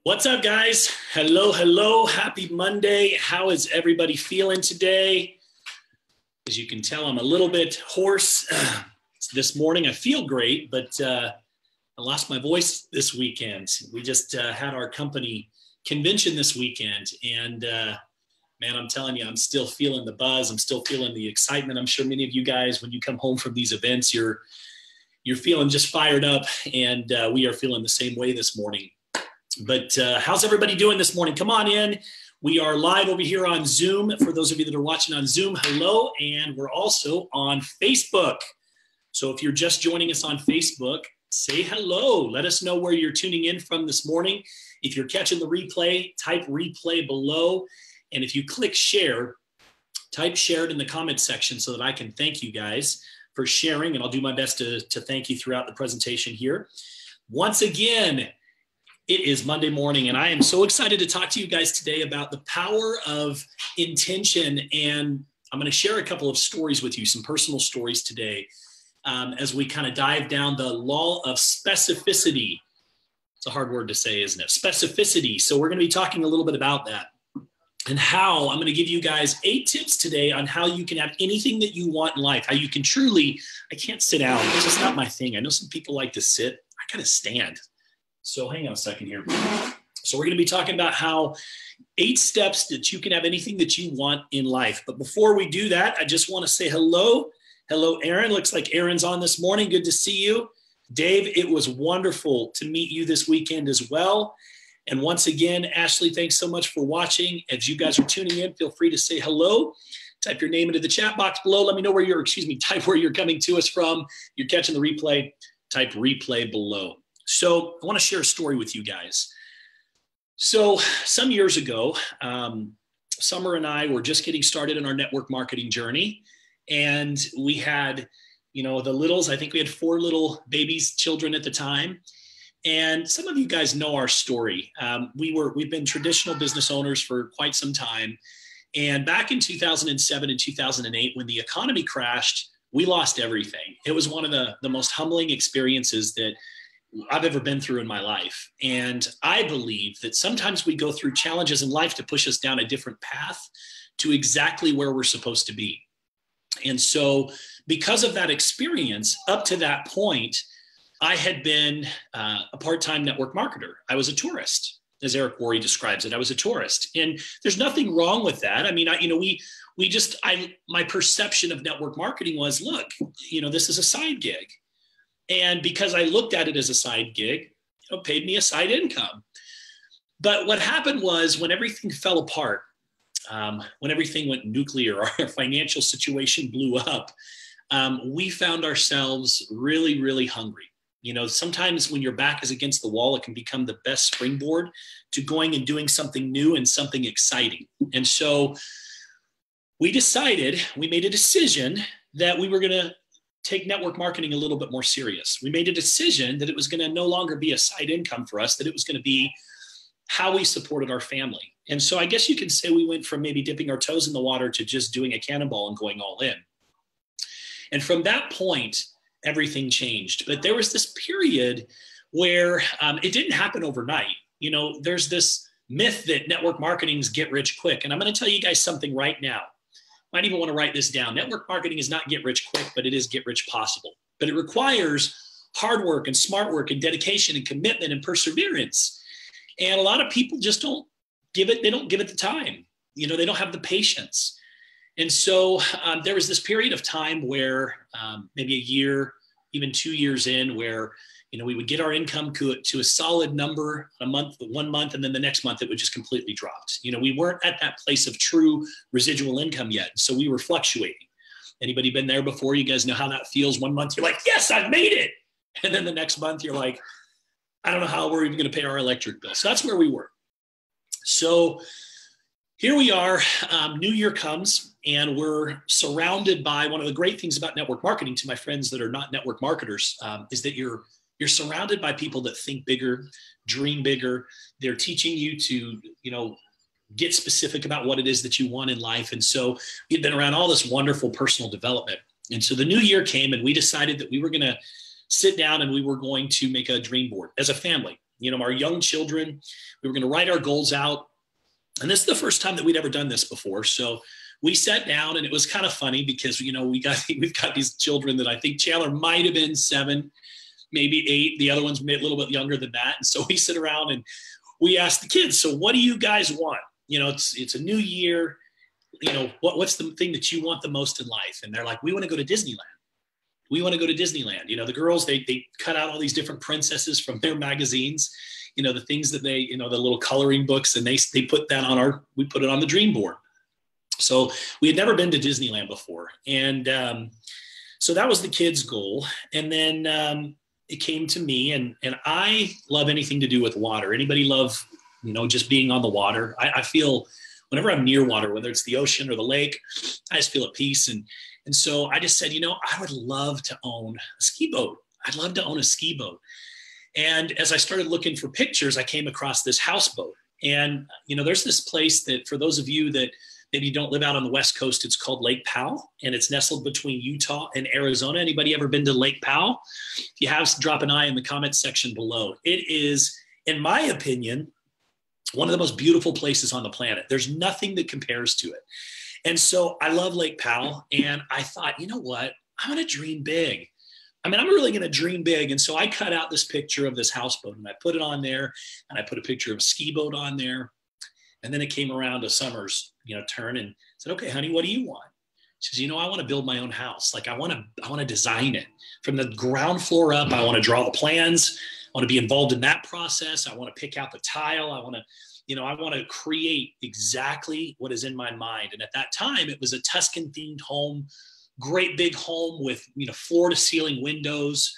What's up, guys? Hello, hello. Happy Monday. How is everybody feeling today? As you can tell, I'm a little bit hoarse this morning. I feel great, but I lost my voice this weekend. We just had our company convention this weekend, and man, I'm telling you, I'm still feeling the buzz. I'm still feeling the excitement. I'm sure many of you guys, when you come home from these events, you're feeling just fired up, and we are feeling the same way this morning. But how's everybody doing this morning? Come on in. We are live over here on Zoom. For those of you that are watching on Zoom, hello. And we're also on Facebook. So if you're just joining us on Facebook, say hello. Let us know where you're tuning in from this morning. If you're catching the replay, type replay below. And if you click share, type share it in the comments section so that I can thank you guys for sharing. And I'll do my best to thank you throughout the presentation here. Once again, it is Monday morning, and I am so excited to talk to you guys today about the power of intention. And I'm going to share a couple of stories with you, some personal stories today, as we kind of dive down the law of specificity. It's a hard word to say, isn't it? Specificity. So we're going to be talking a little bit about that and how I'm going to give you guys 8 tips today on how you can have anything that you want in life, how you can truly, I can't sit down. It's just not my thing. I know some people like to sit. I got to stand. So hang on a second here. So we're going to be talking about how 8 steps that you can have anything that you want in life. But before we do that, I just want to say hello. Hello, Aaron. Looks like Aaron's on this morning. Good to see you. Dave, it was wonderful to meet you this weekend as well. And once again, Ashley, thanks so much for watching. As you guys are tuning in, feel free to say hello. Type your name into the chat box below. Let me know where you're, type where you're coming to us from. You're catching the replay, type replay below. So I want to share a story with you guys. So some years ago, Summer and I were just getting started in our network marketing journey. And we had, the littles, I think we had 4 little babies, children at the time. And some of you guys know our story. We've been traditional business owners for quite some time. And back in 2007 and 2008, when the economy crashed, we lost everything. It was one of the most humbling experiences that I've ever been through in my life. And I believe that sometimes we go through challenges in life to push us down a different path to exactly where we're supposed to be. And so because of that experience, up to that point, I had been a part-time network marketer. I was a tourist, as Eric Worre describes it. I was a tourist. And there's nothing wrong with that. I mean, my perception of network marketing was, look, this is a side gig. And because I looked at it as a side gig, paid me a side income. But what happened was when everything fell apart, when everything went nuclear, our financial situation blew up, we found ourselves really, really hungry. Sometimes when your back is against the wall, it can become the best springboard to going and doing something new and something exciting. And so we made a decision that we were going to take network marketing a little bit more serious. We made a decision that it was going to no longer be a side income for us, that it was going to be how we supported our family. And so I guess you can say we went from maybe dipping our toes in the water to just doing a cannonball and going all in. And from that point, everything changed. But there was this period where it didn't happen overnight. There's this myth that network marketing's get rich quick. And I'm going to tell you guys something right now. Might even want to write this down. Network marketing is not get rich quick, but it is get rich possible. But it requires hard work and smart work and dedication and commitment and perseverance. And a lot of people just don't give it the time. They don't have the patience. And so there was this period of time where maybe a year, even 2 years in, where we would get our income to a solid number a month, 1 month, and then the next month it would just completely drop. We weren't at that place of true residual income yet. So we were fluctuating. Anybody been there before? You guys know how that feels. 1 month, you're like, yes, I've made it. And then the next month, you're like, I don't know how we're even going to pay our electric bill. So that's where we were. So here we are. New year comes, and we're surrounded by one of the great things about network marketing, to my friends that are not network marketers, is that you're surrounded by people that think bigger, dream bigger. They're teaching you to, get specific about what it is that you want in life. And so we've been around all this wonderful personal development. And so the new year came, and we decided that we were going to sit down and we were going to make a dream board as a family. our young children. We were going to write our goals out. And this is the first time that we'd ever done this before. So we sat down, and it was kind of funny because, we've got these children that I think Chandler might have been 7, maybe 8. The other one's a little bit younger than that. And so we sit around and we ask the kids, so what do you guys want? It's a new year. What's the thing that you want the most in life? And they're like, we want to go to Disneyland. We want to go to Disneyland. The girls, they cut out all these different princesses from their magazines, the things that they, the little coloring books, and they put that we put it on the dream board. So we had never been to Disneyland before. And so that was the kids' goal. And then it came to me, and I love anything to do with water. Anybody love, just being on the water? I feel whenever I'm near water, whether it's the ocean or the lake, I just feel at peace. And so I just said, I would love to own a ski boat. I'd love to own a ski boat. And as I started looking for pictures, I came across this houseboat. And, there's this place that, for those of you that maybe don't live out on the West Coast, it's called Lake Powell, and it's nestled between Utah and Arizona. Anybody ever been to Lake Powell? If you have, drop an eye in the comment section below. It is, in my opinion, one of the most beautiful places on the planet. There's nothing that compares to it. And so I love Lake Powell, and I thought, you know what? I'm going to dream big. I'm really going to dream big. And so I cut out this picture of this houseboat, and I put it on there, and I put a picture of a ski boat on there. And then it came around to Summer's, turn, and said, okay, honey, what do you want? She says, I want to build my own house. Like I want to design it from the ground floor up. I want to draw the plans. I want to be involved in that process. I want to pick out the tile. I want to create exactly what is in my mind. And at that time, it was a Tuscan themed home, great big home with, floor to ceiling windows.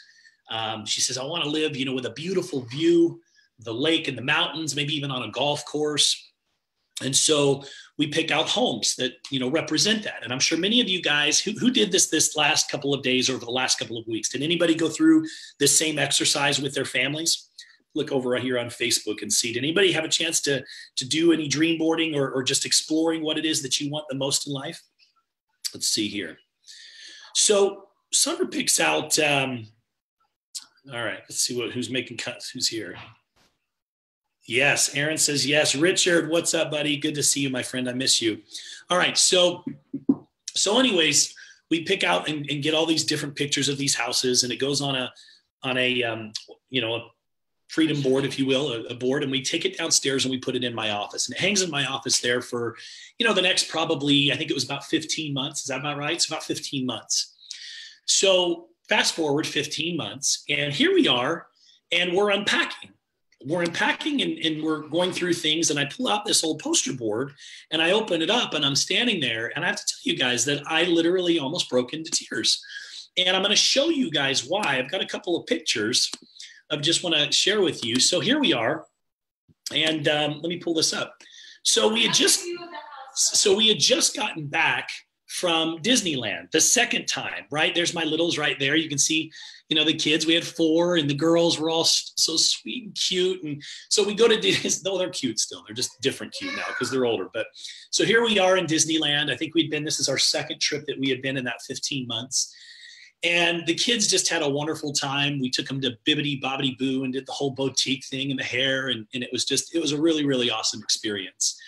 She says, I want to live, with a beautiful view, the lake and the mountains, maybe even on a golf course. And so we pick out homes that, represent that. And I'm sure many of you guys who did this last couple of days, over the last couple of weeks, did anybody go through this same exercise with their families? Look over right here on Facebook and see, did anybody have a chance to do any dream boarding or just exploring what it is that you want the most in life? Let's see here. So Summer picks out, all right, let's see who's making cuts, who's here. Yes, Aaron says yes. Richard, what's up, buddy? Good to see you, my friend. I miss you. All right, so anyways, we pick out and get all these different pictures of these houses, and it goes on a freedom board, if you will, a board, and we take it downstairs and we put it in my office, and it hangs in my office there for, the next probably, I think it was about 15 months. Is that about right? It's about 15 months. So fast forward 15 months, and here we are, and we're unpacking. We're unpacking and we're going through things, and I pull out this old poster board and I open it up, and I'm standing there, and I have to tell you guys that I literally almost broke into tears. And I'm going to show you guys why. I've got a couple of pictures I just want to share with you. So here we are, and let me pull this up. So we had just gotten back from Disneyland the second time, right? There's my littles right there. You can see, the kids, we had 4, and the girls were all so sweet and cute. And so we go to Disney. No, they're cute still. They're just different cute now because they're older. But so here we are in Disneyland. I think this is our second trip that we had been in that 15 months. And the kids just had a wonderful time. We took them to Bibbidi Bobbidi Boo and did the whole boutique thing and the hair. And it was a really, really awesome experience.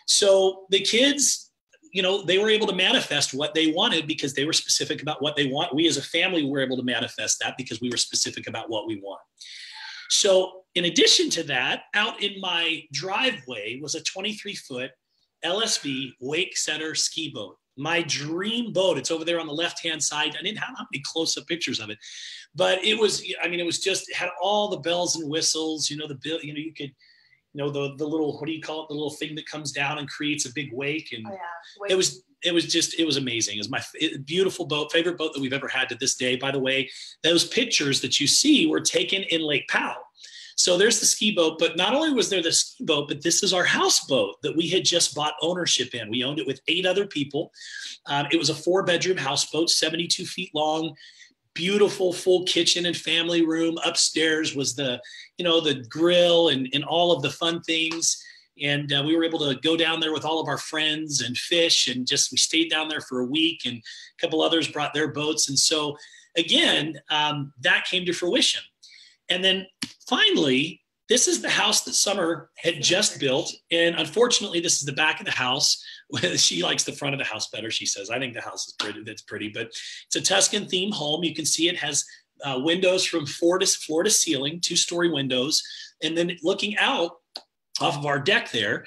So the kids, they were able to manifest what they wanted because they were specific about what they want. We as a family were able to manifest that because we were specific about what we want. So in addition to that, out in my driveway was a 23-foot LSV Wake Center ski boat. My dream boat. It's over there on the left-hand side. I didn't have any close-up pictures of it, but it was it had all the bells and whistles, you could, the little, what do you call it? The little thing that comes down and creates a big wake. And it was amazing. It was my beautiful boat, favorite boat that we've ever had to this day. By the way, those pictures that you see were taken in Lake Powell. So there's the ski boat, but not only was there the ski boat, but this is our houseboat that we had just bought ownership in. We owned it with 8 other people. It was a 4-bedroom houseboat, 72 feet long, beautiful full kitchen and family room. Upstairs was the grill and all of the fun things. And we were able to go down there with all of our friends and fish, and we stayed down there for a week, and a couple others brought their boats. And so again, that came to fruition. And then finally, this is the house that Summer had just built. And unfortunately, this is the back of the house. She likes the front of the house better, she says. I think the house is pretty, that's pretty, but it's a Tuscan themed home. You can see it has windows from floor to ceiling, 2-story windows. And then looking out off of our deck there,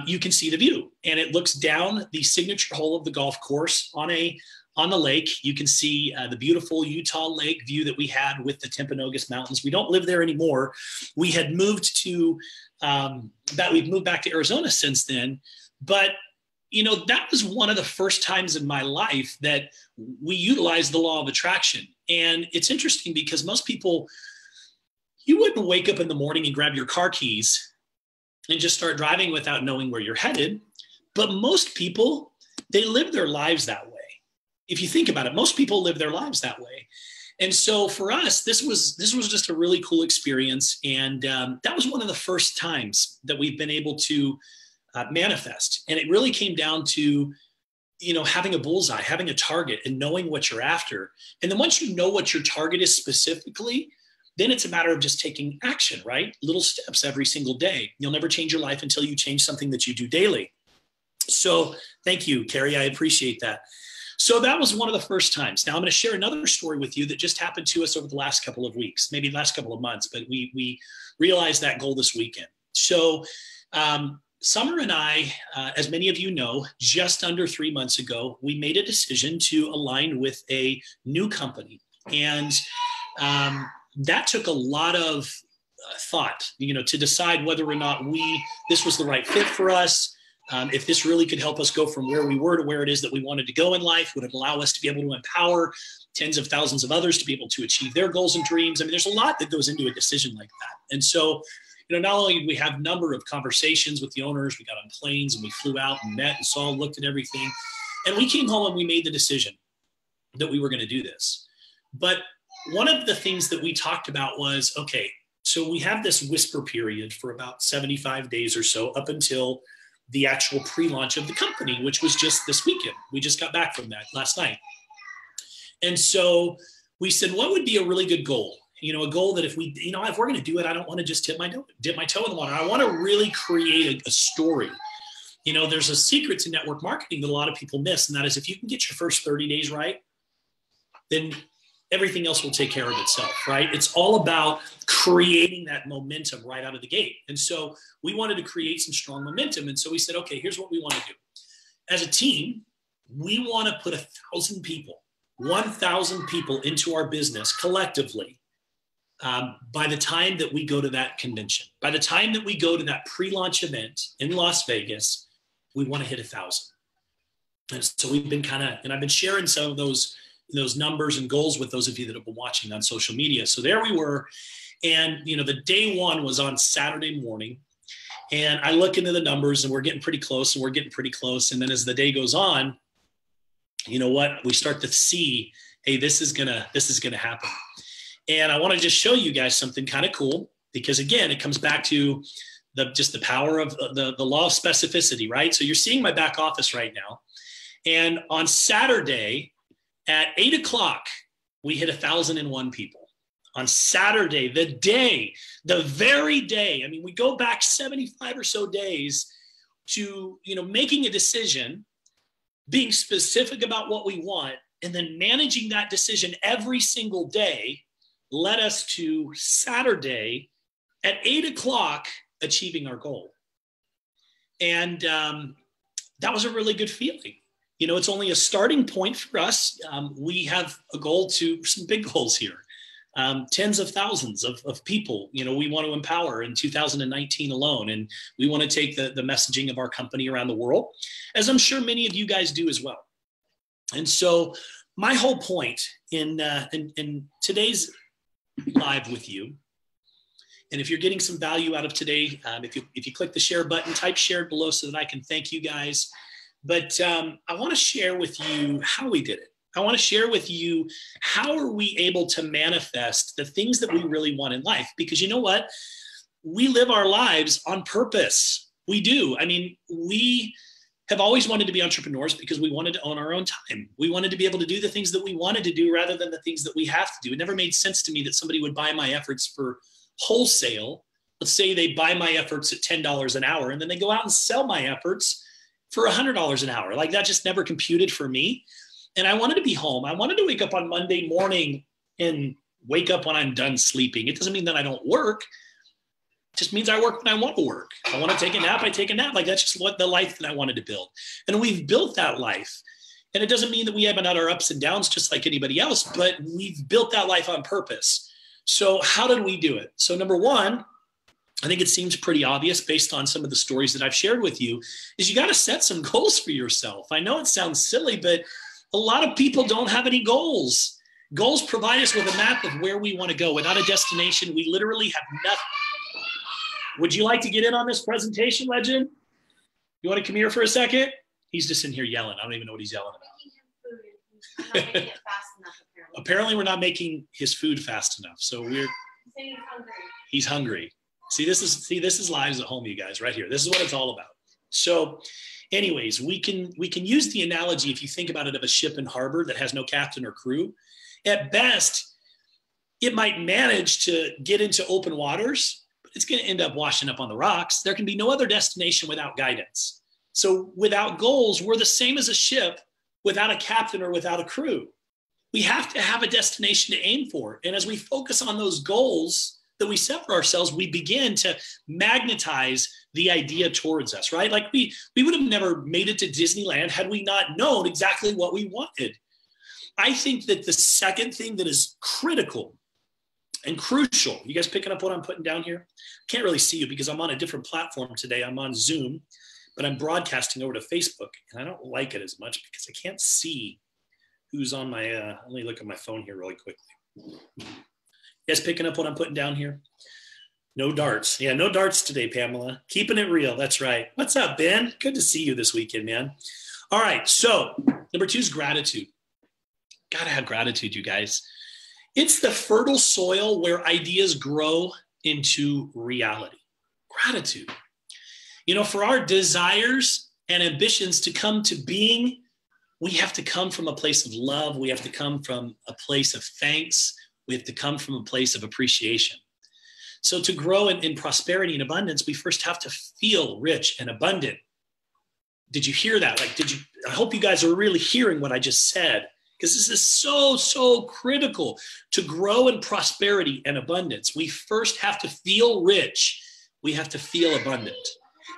you can see the view. And it looks down the signature hole of the golf course on the lake. You can see the beautiful Utah Lake view that we had with the Timpanogos Mountains. We don't live there anymore. We had moved to we've moved back to Arizona since then. But you know, that was one of the first times in my life that we utilized the law of attraction. And it's interesting because most people, you wouldn't wake up in the morning and grab your car keys and just start driving without knowing where you're headed. But most people, they live their lives that way. If you think about it, most people live their lives that way. And so for us, this was just a really cool experience. And that was one of the first times that we've been able to manifest. And it really came down to, you know, having a bullseye, having a target and knowing what you're after. And then once you know what your target is specifically, then it's a matter of just taking action, right? Little steps every single day. You'll never change your life until you change something that you do daily. So thank you, Carrie. I appreciate that. So that was one of the first times. Now I'm going to share another story with you that just happened to us over the last couple of weeks, maybe the last couple of months, but we realized that goal this weekend. So Summer and I, as many of you know, just under 3 months ago, we made a decision to align with a new company. And that took a lot of thought, you know, to decide whether or not this was the right fit for us. If this really could help us go from where we were to where it is that we wanted to go in life, would it allow us to be able to empower tens of thousands of others to be able to achieve their goals and dreams? I mean, there's a lot that goes into a decision like that. And so, you know, not only did we have a number of conversations with the owners, we got on planes and we flew out and met and saw, looked at everything. And we came home and we made the decision that we were going to do this. But one of the things that we talked about was, okay, so we have this whisper period for about 75 days or so up until the actual pre-launch of the company, which was just this weekend. We just got back from that last night. And so we said, what would be a really good goal? You know, a goal that if we're going to do it, I don't want to just dip my toe in the water. I want to really create a story. You know, there's a secret to network marketing that a lot of people miss. And that is if you can get your first 30 days right, then everything else will take care of itself, right? It's all about creating that momentum right out of the gate. And so we wanted to create some strong momentum. And so we said, okay, here's what we want to do. As a team, we want to put 1,000 people into our business collectively by the time that we go to that convention. By the time that we go to that pre-launch event in Las Vegas, we want to hit 1,000. And so we've been and I've been sharing some of those numbers and goals with those of you that have been watching on social media. So there we were. And, you know, the day one was on Saturday morning. And I look into the numbers and we're getting pretty close and we're getting pretty close. And then as the day goes on, you know what, we start to see, hey, this is gonna happen. And I want to just show you guys something kind of cool, because again, it comes back to the power of the law of specificity, right? So you're seeing my back office right now. And on Saturday at 8 o'clock, we hit 1,001 people. On Saturday, the very day, I mean, we go back 75 or so days to, you know, making a decision, being specific about what we want, and then managing that decision every single day led us to Saturday at 8 o'clock achieving our goal. And that was a really good feeling. You know, it's only a starting point for us. We have a goal some big goals here. Tens of thousands of people, you know, we want to empower in 2019 alone. And we want to take the messaging of our company around the world, as I'm sure many of you guys do as well. And so my whole point in today's live with you, and if you're getting some value out of today, if you click the share button, type shared below so that I can thank you guys. But I want to share with you how we did it. I want to share with you how are we able to manifest the things that we really want in life? Because you know what? We live our lives on purpose. We do. I mean, we have always wanted to be entrepreneurs because we wanted to own our own time. We wanted to be able to do the things that we wanted to do rather than the things that we have to do. It never made sense to me that somebody would buy my efforts for wholesale Let's say they buy my efforts at $10 an hour, and then they go out and sell my efforts for $100 an hour. Like that just never computed for me. And I wanted to be home. I wanted to wake up on Monday morning and wake up when I'm done sleeping. It doesn't mean that I don't work. It just means I work when I want to work. I want to take a nap, I take a nap. Like that's just what the life that I wanted to build. And we've built that life. And it doesn't mean that we haven't had our ups and downs just like anybody else, but we've built that life on purpose. So how did we do it? So number one, I think it seems pretty obvious based on some of the stories that I've shared with you, is you got to set some goals for yourself. I know it sounds silly, but a lot of people don't have any goals. Goals provide us with a map of where we want to go. Without a destination, we literally have nothing. Would you like to get in on this presentation, Legend? You want to come here for a second? He's just in here yelling. I don't even know what he's yelling about. Not making it fast enough, Apparently, we're not making his food fast enough. So we're. He's hungry. He's hungry. See, this is lives at home, you guys, right here. This is what it's all about. So, anyways, we can use the analogy, if you think about it, of a ship in harbor that has no captain or crew. At best, it might manage to get into open waters, but it's going to end up washing up on the rocks. There can be no other destination without guidance. So without goals, we're the same as a ship without a captain or without a crew. We have to have a destination to aim for. And as we focus on those goals that we set for ourselves, we begin to magnetize the idea towards us, right? Like we would have never made it to Disneyland had we not known exactly what we wanted. I think that the second thing that is critical and crucial, you guys picking up what I'm putting down here? Can't really see you because I'm on a different platform today. I'm on Zoom, but I'm broadcasting over to Facebook, and I don't like it as much because I can't see who's on my, let me look at my phone here really quickly. You guys picking up what I'm putting down here? No darts. Yeah, no darts today, Pamela. Keeping it real. That's right. What's up, Ben? Good to see you this weekend, man. All right. So number 2 is gratitude. Got to have gratitude, you guys. It's the fertile soil where ideas grow into reality. Gratitude. You know, for our desires and ambitions to come to being, we have to come from a place of love. We have to come from a place of thanks. We have to come from a place of appreciation. So to grow in prosperity and abundance, we first have to feel rich and abundant. Did you hear that? I hope you guys are really hearing what I just said, because this is so critical to grow in prosperity and abundance. We first have to feel rich. We have to feel abundant.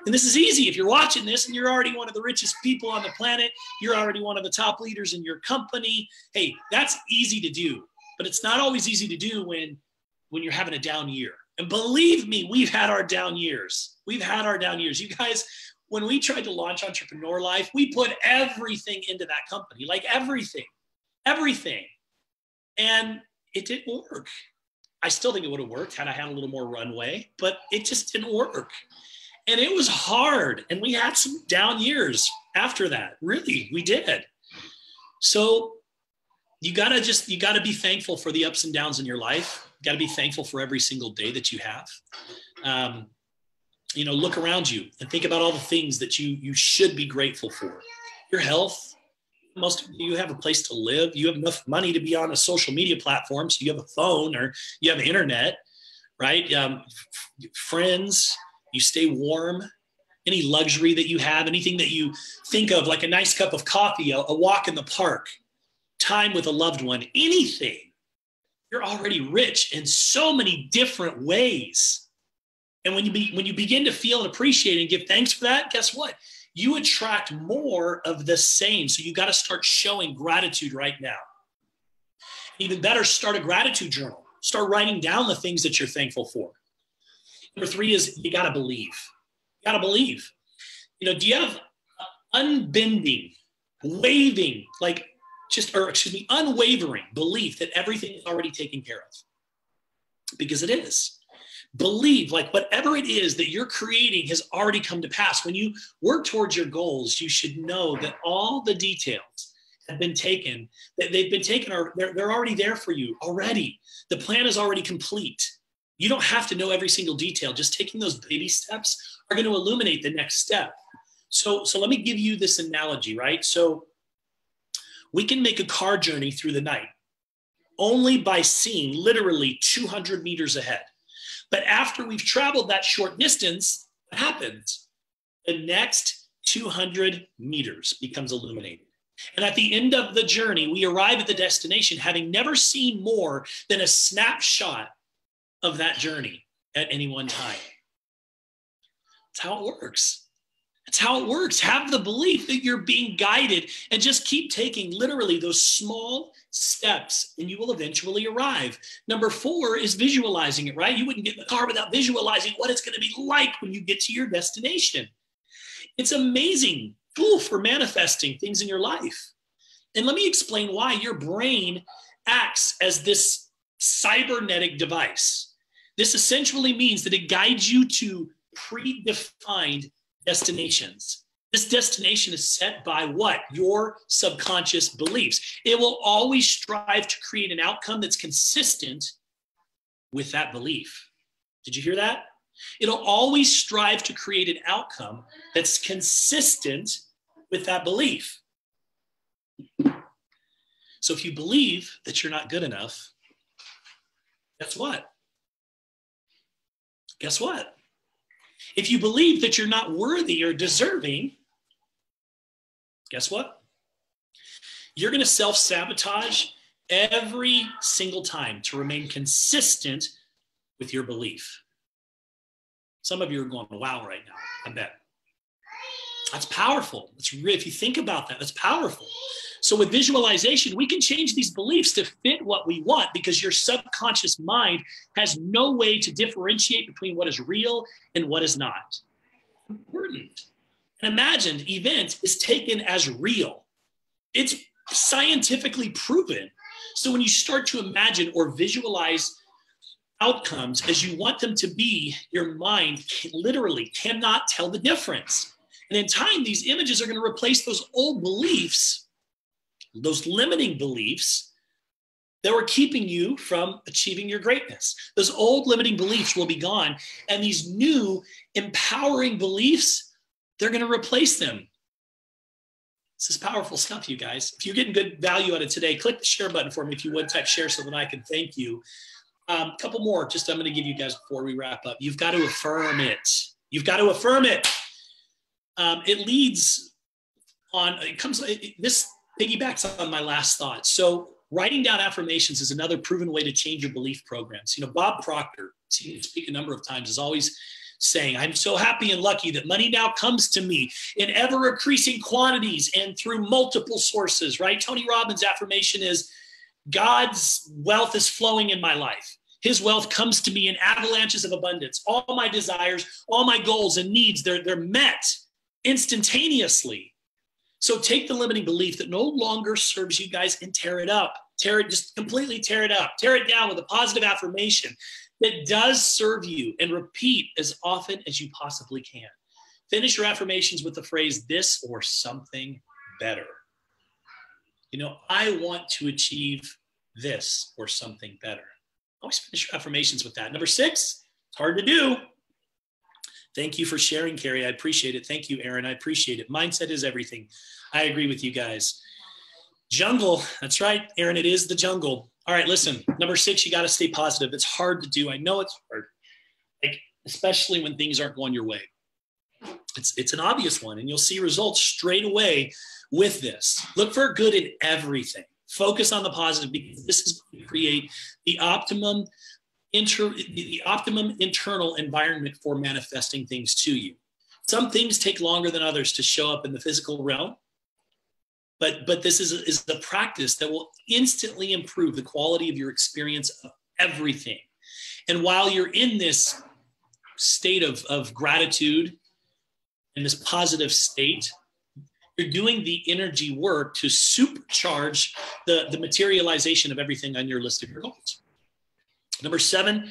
And this is easy. If you're watching this and you're already one of the richest people on the planet, you're already one of the top leaders in your company. Hey, that's easy to do, but it's not always easy to do when you're having a down year. And believe me, we've had our down years. We've had our down years. You guys, when we tried to launch Entrepreneur Life, we put everything into that company, like everything. And it didn't work. I still think it would have worked had I had a little more runway, but it just didn't work. And it was hard. And we had some down years after that. Really, we did. So you gotta be thankful for the ups and downs in your life. You gotta be thankful for every single day that you have. Look around you and think about all the things that you should be grateful for. Your health. Most of you have a place to live. You have enough money to be on a social media platform, so you have a phone or you have internet, right? Friends, you stay warm. Any luxury that you have, anything that you think of, like a nice cup of coffee, a walk in the park, time with a loved one, anything. You're already rich in so many different ways. And when you begin to feel and appreciate and give thanks for that, guess what? You attract more of the same. So you got to start showing gratitude right now. Even better, start a gratitude journal. Start writing down the things that you're thankful for. Number 3 is you got to believe. You got to believe. Do you have unbending, unwavering belief that everything is already taken care of? Because it is. Believe like whatever it is that you're creating has already come to pass. When you work towards your goals, you should know that all the details have been taken, that they've been taken, or they're already there for you already. The plan is already complete. You don't have to know every single detail. Just taking those baby steps are going to illuminate the next step. So let me give you this analogy, right? So we can make a car journey through the night only by seeing literally 200 meters ahead. But after we've traveled that short distance, what happens? The next 200 meters becomes illuminated. And at the end of the journey, we arrive at the destination having never seen more than a snapshot of that journey at any one time. That's how it works. That's how it works. Have the belief that you're being guided and just keep taking literally those small steps and you will eventually arrive. Number 4 is visualizing it, right? You wouldn't get in the car without visualizing what it's going to be like when you get to your destination. It's an amazing tool for manifesting things in your life. And let me explain why your brain acts as this cybernetic device. This essentially means that it guides you to predefined destinations. This destination is set by what? Your subconscious beliefs. It will always strive to create an outcome that's consistent with that belief. Did you hear that? It'll always strive to create an outcome that's consistent with that belief. So if you believe that you're not good enough, guess what? Guess what? If you believe that you're not worthy or deserving, guess what? You're going to self-sabotage every single time to remain consistent with your belief. Some of you are going, wow, right now, I bet. That's powerful. If you think about that, that's powerful. So with visualization, we can change these beliefs to fit what we want because your subconscious mind has no way to differentiate between what is real and what is not. Important. An imagined event is taken as real. It's scientifically proven. So when you start to imagine or visualize outcomes as you want them to be, your mind literally cannot tell the difference. And in time, these images are going to replace those old beliefs, those limiting beliefs that were keeping you from achieving your greatness. Those old limiting beliefs will be gone. And these new empowering beliefs, they're going to replace them. This is powerful stuff, you guys. If you're getting good value out of today, click the share button for me if you would, type share so that I can thank you. A couple more, I'm going to give you guys before we wrap up. You've got to affirm it. You've got to affirm it. It leads on, this piggybacks on my last thought. So writing down affirmations is another proven way to change your belief programs. You know, Bob Proctor, seen him speak a number of times, is always saying, I'm so happy and lucky that money now comes to me in ever increasing quantities and through multiple sources, right? Tony Robbins' affirmation is, God's wealth is flowing in my life. His wealth comes to me in avalanches of abundance. All my desires, all my goals and needs, they're met instantaneously. So take the limiting belief that no longer serves you guys and tear it up. Just completely tear it up. Tear it down with a positive affirmation that does serve you and repeat as often as you possibly can. Finish your affirmations with the phrase, this or something better. You know, I want to achieve this or something better. Always finish your affirmations with that. Number 6, it's hard to do. Thank you for sharing, Carrie. I appreciate it. Thank you, Aaron. I appreciate it. Mindset is everything. I agree with you guys. Jungle. That's right, Aaron. It is the jungle. All right, listen. Number 6, you got to stay positive. It's hard to do. I know it's hard, especially when things aren't going your way. It's an obvious one, and you'll see results straight away with this. Look for good in everything. Focus on the positive because this is going to create the optimum internal environment for manifesting things to you. Some things take longer than others to show up in the physical realm, but this is the practice that will instantly improve the quality of your experience of everything. And while you're in this state of gratitude and this positive state, you're doing the energy work to supercharge the materialization of everything on your list of your goals. Number 7,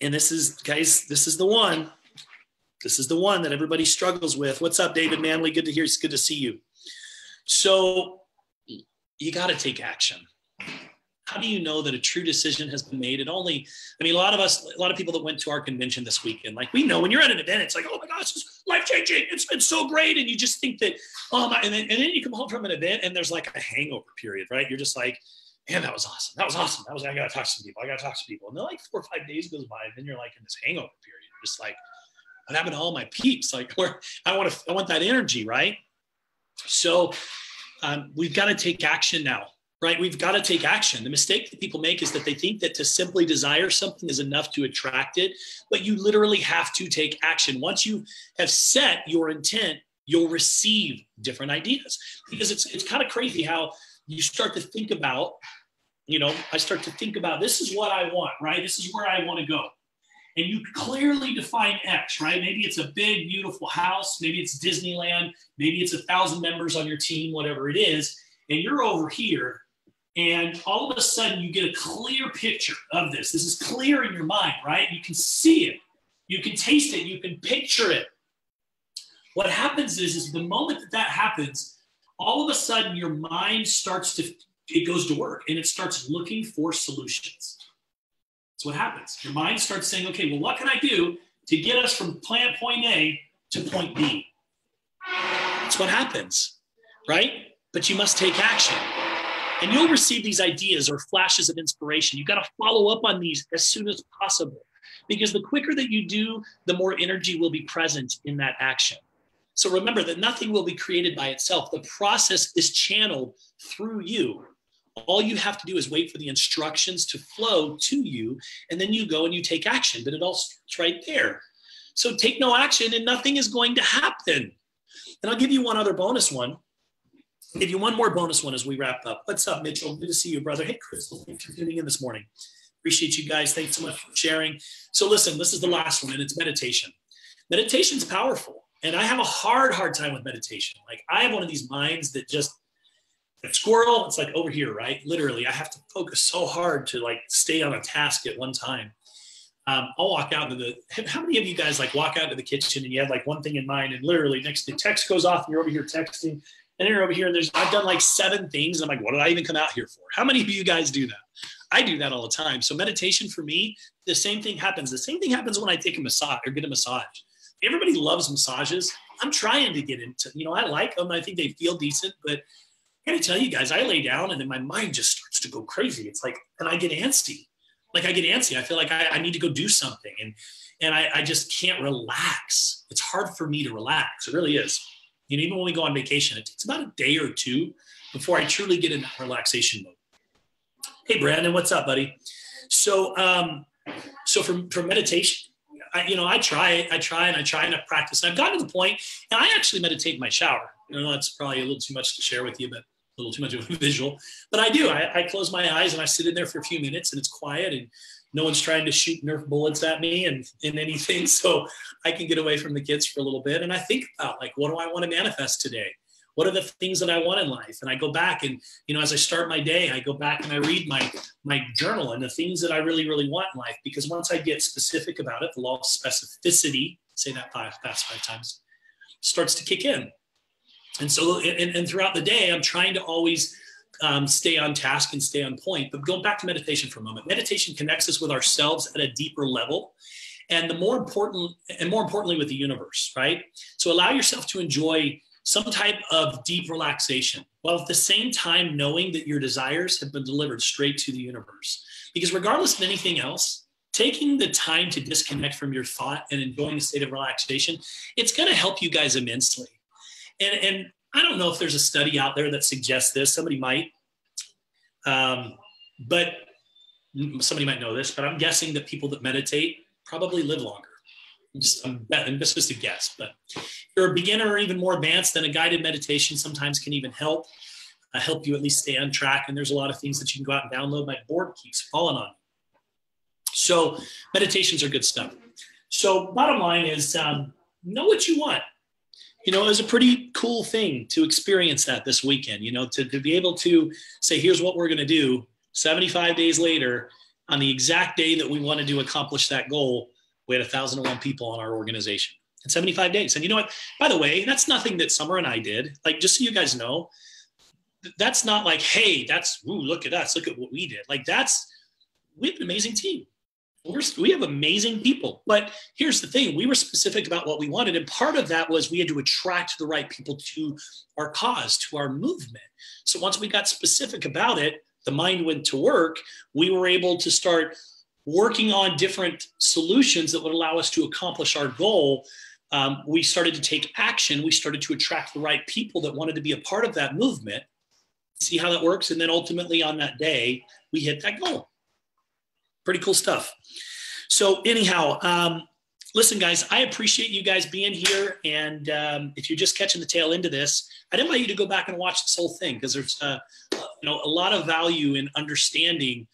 and this is the one. This is the one that everybody struggles with. What's up, David Manley? Good to hear. It's good to see you. So you got to take action. How do you know that a true decision has been made? A lot of people that went to our convention this weekend, like, we know when you're at an event, it's like, oh my gosh, it's life-changing. It's been so great. And you just think that, and then you come home from an event and there's like a hangover period, right? You're just like, man, that was awesome. That was awesome. I got to talk to some people. I got to talk to people. And then like 4 or 5 days goes by, and then you're like in this hangover period. You're just like, what happened to all my peeps? Like, where I want that energy, right? So we've got to take action now, right? We've got to take action. The mistake that people make is that they think that to simply desire something is enough to attract it, but you literally have to take action. Once you have set your intent, you'll receive different ideas, because it's kind of crazy how you start to think about, I start to think about, this is what I want, right? This is where I want to go. And you clearly define X, right? Maybe it's a big, beautiful house. Maybe it's Disneyland. Maybe it's 1,000 members on your team, whatever it is. And you're over here. And all of a sudden you get a clear picture of this. This is clear in your mind, right? You can see it. You can taste it. You can picture it. What happens is the moment that happens, all of a sudden your mind it goes to work, and it starts looking for solutions. That's what happens. Your mind starts saying, okay, well, what can I do to get us from point A to point B? That's what happens, right? But you must take action. And you'll receive these ideas or flashes of inspiration. You've got to follow up on these as soon as possible, because the quicker that you do, the more energy will be present in that action. So remember that nothing will be created by itself. The process is channeled through you. All you have to do is wait for the instructions to flow to you, and then you go and you take action. But it all starts right there. So take no action and nothing is going to happen. And I'll give you one other bonus one. I'll give you one more bonus one as we wrap up. What's up, Mitchell? Good to see you, brother. Hey, Crystal, thanks for tuning in this morning. Appreciate you guys. Thanks so much for sharing. So listen, this is the last one, and it's meditation. Meditation's powerful. And I have a hard time with meditation. Like, I have one of these minds that just, squirrel, it's like over here, right? Literally, I have to focus so hard to like stay on a task at one time. I'll walk out to how many of you guys like walk out to the kitchen and you have like one thing in mind, and literally next the text goes off and you're over here texting, and you're over here and I've done like 7 things. And I'm like, what did I even come out here for? How many of you guys do that? I do that all the time. So meditation for me, the same thing happens. The same thing happens when I take a massage or get a massage. Everybody loves massages. I'm trying to get into, I like them. I think they feel decent, but I gotta tell you guys, I lay down and then my mind just starts to go crazy. It's like, and I get antsy. I feel like I need to go do something. And I just can't relax. It's hard for me to relax. It really is. Even when we go on vacation, it takes about a day or 2 before I truly get in that relaxation mode. Hey, Brandon, what's up, buddy? So for meditation, I try and I practice. And I've gotten to the point, and I actually meditate in my shower. That's probably a little too much to share with you, but a little too much of a visual. But I do. I close my eyes and I sit in there for a few minutes, and it's quiet, and no one's trying to shoot Nerf bullets at me and anything. So I can get away from the kids for a little bit. And I think about, like, what do I want to manifest today? What are the things that I want in life? And I go back and, as I start my day, I go back and I read my journal and the things that I really, really want in life. Because once I get specific about it, the law of specificity, say that five times, starts to kick in. And so, and throughout the day, I'm trying to always stay on task and stay on point. But going back to meditation for a moment, meditation connects us with ourselves at a deeper level. And more importantly, with the universe, right? So allow yourself to enjoy some type of deep relaxation, while at the same time knowing that your desires have been delivered straight to the universe. Because regardless of anything else, taking the time to disconnect from your thought and enjoying a state of relaxation, it's going to help you guys immensely. And I don't know if there's a study out there that suggests this. Somebody might, but somebody might know this, but I'm guessing that people that meditate probably live longer. This is just a guess, but if you're a beginner or even more advanced, then a guided meditation sometimes can even help you at least stay on track. And there's a lot of things that you can go out and download. My board keeps falling on me. So meditations are good stuff. So bottom line is, know what you want. It was a pretty cool thing to experience that this weekend, to be able to say, here's what we're going to do 75 days later on the exact day that we wanted to accomplish that goal. We had 1,001 people on our organization in 75 days. And you know what? By the way, that's nothing that Summer and I did. Like, just so you guys know, that's not like, hey, look at us. Look at what we did. Like, we have an amazing team. We have amazing people. But here's the thing. We were specific about what we wanted. And part of that was we had to attract the right people to our cause, to our movement. So once we got specific about it, the mind went to work, we were able to start working on different solutions that would allow us to accomplish our goal. We started to take action. We started to attract the right people that wanted to be a part of that movement, see how that works. And then ultimately on that day, we hit that goal. Pretty cool stuff. So anyhow, listen, guys, I appreciate you guys being here. And if you're just catching the tail end of this, I'd invite you to go back and watch this whole thing, because there's a lot of value in understanding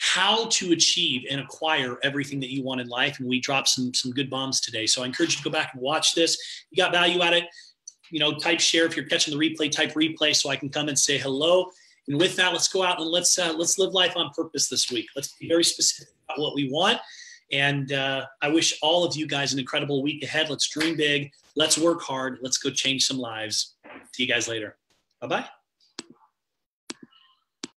how to achieve and acquire everything that you want in life. And we dropped some good bombs today. So I encourage you to go back and watch this. You got value at it, type share. If you're catching the replay, type replay so I can come and say hello. And with that, let's go out and let's live life on purpose this week. Let's be very specific about what we want. And I wish all of you guys an incredible week ahead. Let's dream big. Let's work hard. Let's go change some lives. See you guys later. Bye-bye.